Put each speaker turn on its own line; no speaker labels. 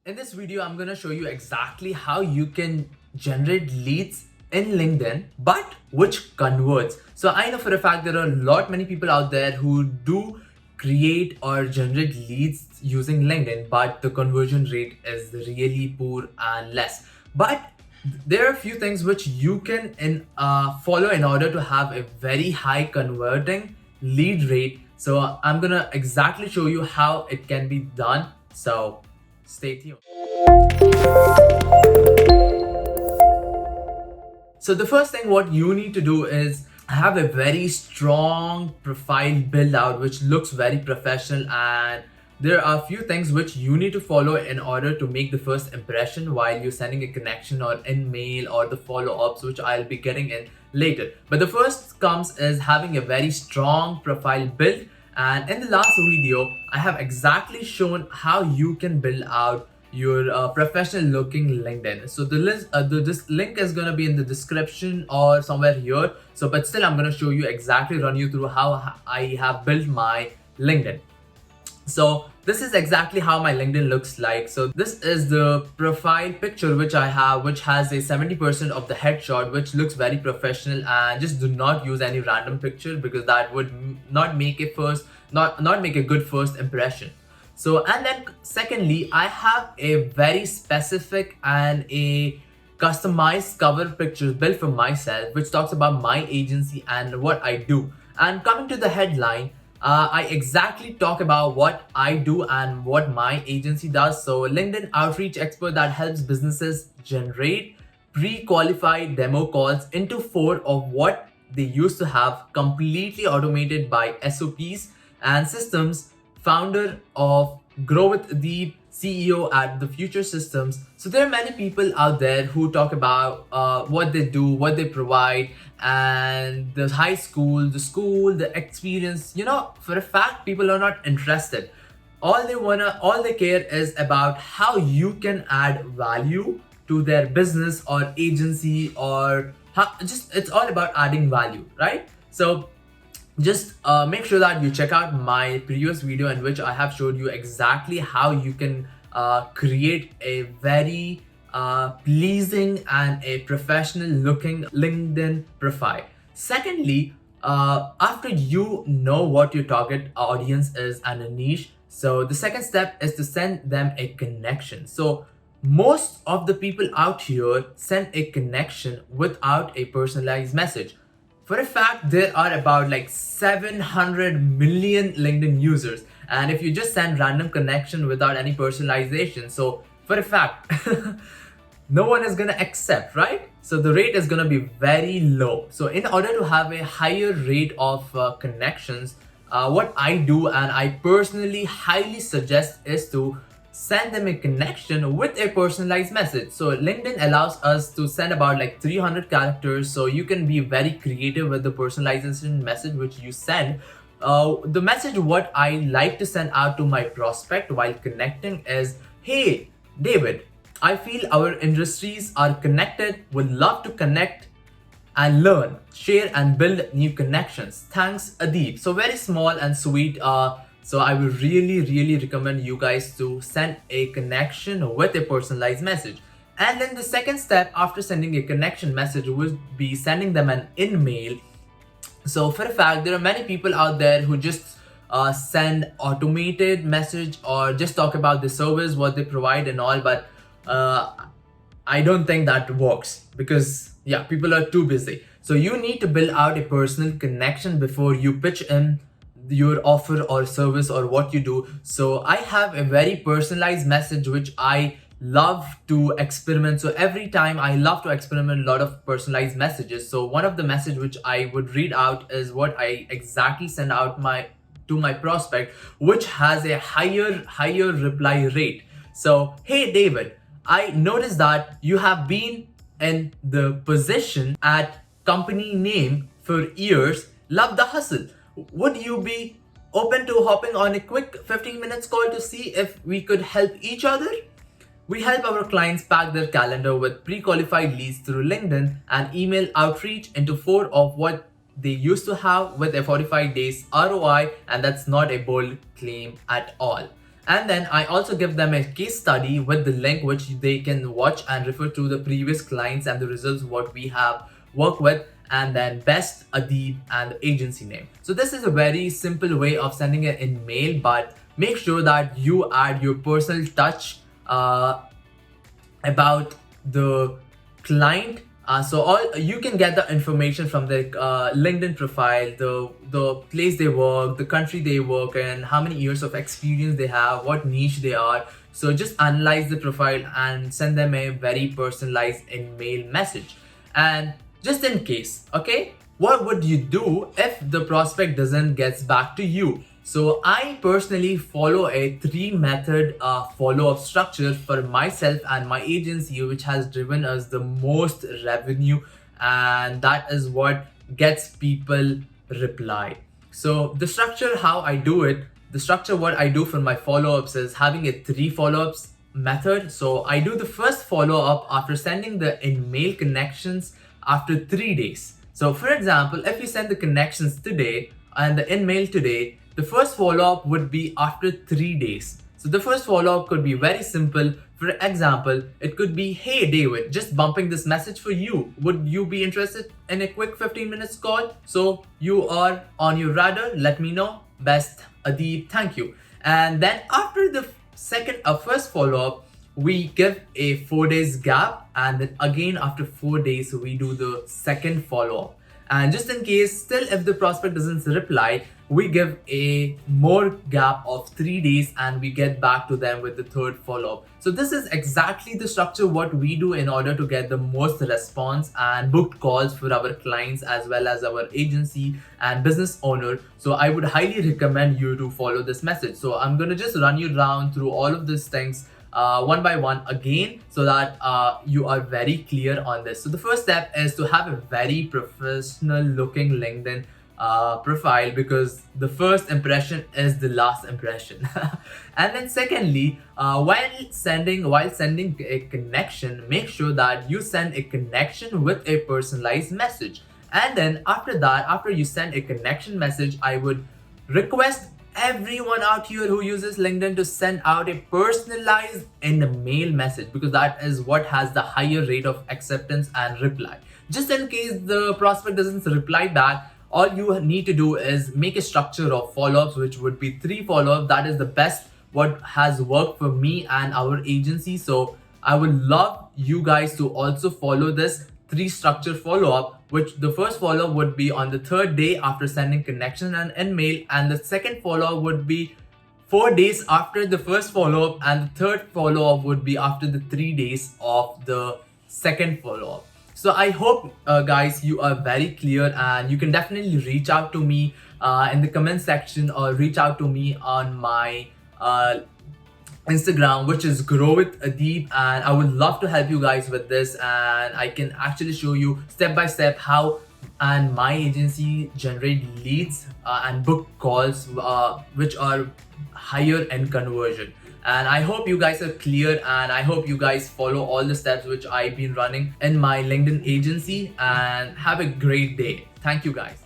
In this video, I'm gonna show you exactly how you can generate leads in LinkedIn, but which converts. So I know for a fact there are a lot many people out there who do create or generate leads using LinkedIn, but the conversion rate is really poor and less. But there are a few things which you can follow in order to have a very high converting lead rate. So I'm gonna exactly show you how it can be done. So stay tuned. So the first thing what you need to do is have a very strong profile build out which looks very professional, and there are a few things which you need to follow in order to make the first impression while you're sending a connection or in mail or the follow-ups, which I'll be getting in later. But the first comes is having a very strong profile build, and in the last video I have exactly shown how you can build out your professional looking LinkedIn. So this link is gonna be in the description or somewhere here. So but still I'm gonna show you exactly, run you through how I have built my LinkedIn. So this is exactly how my LinkedIn looks like. So this is the profile picture which I have, which has a 70% of the headshot, which looks very professional, and just do not use any random picture because that would not make a good first impression. So, and then secondly, I have a very specific and a customized cover picture built for myself, which talks about my agency and what I do. And coming to the headline, I exactly talk about what I do and what my agency does. So, LinkedIn outreach expert that helps businesses generate pre-qualified demo calls into 4 of what they used to have, completely automated by SOPs and systems. Founder of Growwithadeeb, CEO at the Future Systems. So there are many people out there who talk about what they do, what they provide, and the high school, the experience. You know, for a fact, people are not interested. All they care is about how you can add value to their business or agency, or it's all about adding value, right? So just make sure that you check out my previous video in which I have showed you exactly how you can create a very pleasing and a professional looking LinkedIn profile. Secondly, after you know what your target audience is and a niche, so the second step is to send them a connection. So most of the people out here send a connection without a personalized message. For a fact, there are about like 700 million LinkedIn users, and if you just send random connection without any personalization, so for a fact, no one is gonna accept, right? So the rate is gonna be very low. So in order to have a higher rate of connections, what I do and I personally highly suggest is to send them a connection with a personalized message. So LinkedIn allows us to send about like 300 characters, so you can be very creative with the personalization message which you send. The message what I like to send out to my prospect while connecting is, hey David, I feel our industries are connected, would love to connect and learn, share and build new connections. Thanks, Adeeb. So very small and sweet. So I will really recommend you guys to send a connection with a personalized message. And then the second step after sending a connection message would be sending them an email. So for a fact, there are many people out there who just send automated message or just talk about the service, what they provide and all, but I don't think that works because yeah, people are too busy. So you need to build out a personal connection before you pitch in your offer or service or what you do. So I have a very personalized message which I love to experiment. So every time I love to experiment a lot of personalized messages. So one of the message which I would read out is what I exactly send out to my prospect, which has a higher reply rate. So, hey David, I noticed that you have been in the position at company name for years. Love the hustle. Would you be open to hopping on a quick 15 minutes call to see if we could help each other? We help our clients pack their calendar with pre-qualified leads through LinkedIn and email outreach into 4 of what they used to have with a 45 days ROI, and that's not a bold claim at all. And then I also give them a case study with the link which they can watch and refer to the previous clients and the results what we have worked with, and then best Adeeb and the agency name. So this is a very simple way of sending it in mail, but make sure that you add your personal touch about the client. So all you can get the information from the LinkedIn profile, the place they work, the country they work in, how many years of experience they have, what niche they are. So just analyze the profile and send them a very personalized in-mail message. And just in case, okay, what would you do if the prospect doesn't get back to you? So I personally follow a 3-method follow-up structure for myself and my agency, which has driven us the most revenue, and that is what gets people reply. So the structure, how I do it, the structure what I do for my follow-ups is having a 3 follow-ups method. So I do the first follow-up after sending the in-mail connections after 3 days. So for example, if you send the connections today and the in-mail today, the first follow-up would be after 3 days. So the first follow-up could be very simple. For example, it could be, hey David, just bumping this message for you. Would you be interested in a quick 15 minutes call? So you are on your radar, let me know. Best Adeeb, thank you. And then after the first follow-up, we give a 4 days gap, and then again after 4 days we do the second follow-up. And just in case, still if the prospect doesn't reply, we give a more gap of 3 days and we get back to them with the third follow-up. So this is exactly the structure what we do in order to get the most response and booked calls for our clients as well as our agency and business owner. So I would highly recommend you to follow this message. So I'm gonna just run you down through all of these things one by one again, so that you are very clear on this. So the first step is to have a very professional looking LinkedIn profile, because the first impression is the last impression. And then secondly, while sending a connection, make sure that you send a connection with a personalized message. And then after that, after you send a connection message, I would request everyone out here who uses LinkedIn to send out a personalized in-mail message, because that is what has the higher rate of acceptance and reply. Just in case the prospect doesn't reply back, all you need to do is make a structure of follow-ups, which would be 3 follow-ups. That is the best what has worked for me and our agency. So I would love you guys to also follow this 3 structure follow-up, which the first follow-up would be on the 3rd day after sending connection and in-mail, and the second follow-up would be 4 days after the first follow-up, and the third follow-up would be after the 3 days of the second follow-up. So I hope guys, you are very clear, and you can definitely reach out to me in the comment section, or reach out to me on my Instagram, which is Growwithadeeb, and I would love to help you guys with this, and I can actually show you step by step how and my agency generate leads and book calls which are higher in conversion. And I hope you guys are clear, and I hope you guys follow all the steps which I've been running in my LinkedIn agency, and have a great day. Thank you guys.